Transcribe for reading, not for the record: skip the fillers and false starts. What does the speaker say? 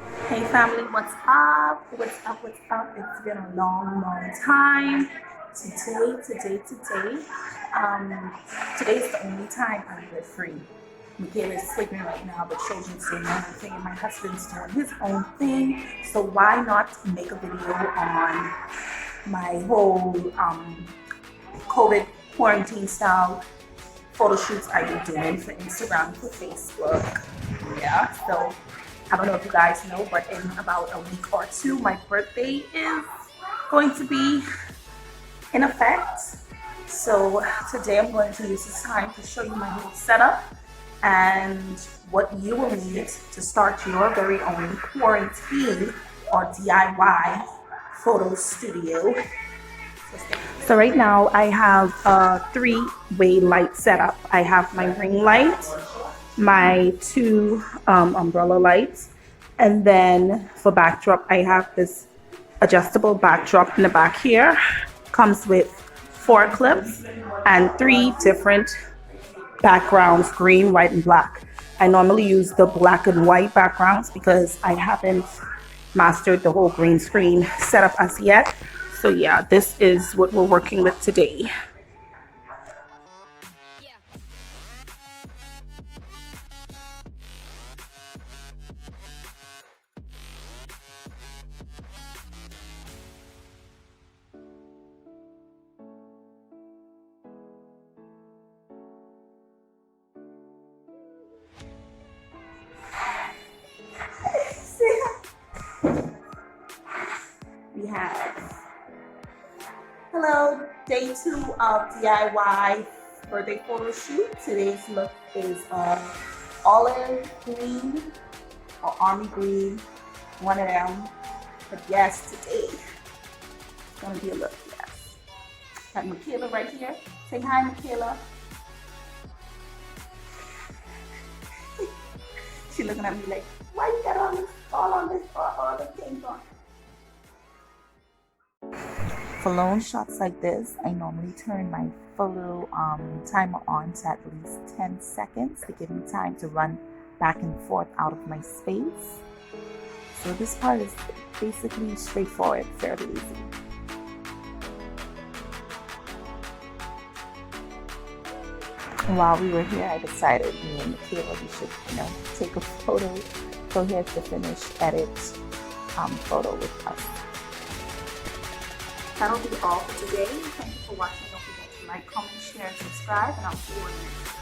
Hey family, what's up? What's up? What's up? It's been a long time. Today, um, today's the only time I'm free. Merkayla is sleeping right now, but children's doing their own thing, and my husband's doing his own thing. So why not make a video on my whole COVID quarantine style photo shoots I've been doing for Instagram, for Facebook. Yeah, so I don't know if you guys know, but in about a week or two, my birthday is going to be in effect. So today I'm going to use this time to show you my whole setup and what you will need to start your very own quarantine or DIY photo studio. So right now I have a three-way light setup. I have my ring light, my two umbrella lights, and then for backdrop I have this adjustable backdrop in the back here. Comes with 4 clips and 3 different backgrounds, green, white, and black. I normally use the black and white backgrounds because I haven't mastered the whole green screen setup as yet. So yeah, this is what we're working with today. We have, hello, day 2 of DIY birthday photo shoot. Today's look is olive green or army green, one of them. But yes, today it's gonna be a look, yes. Got Merkayla right here. Say hi, Merkayla. She's looking at me like, why you got all the things on? For long shots like this, I normally turn my photo timer on to at least 10 seconds to give me time to run back and forth out of my space. So this part is basically straightforward, fairly easy. While we were here, I decided me and Merkayla we should, take a photo. So here's the finished edit photo with us. That'll be all for today. Thank you for watching. Don't forget to like, comment, share, and subscribe, and I'll see you on the next.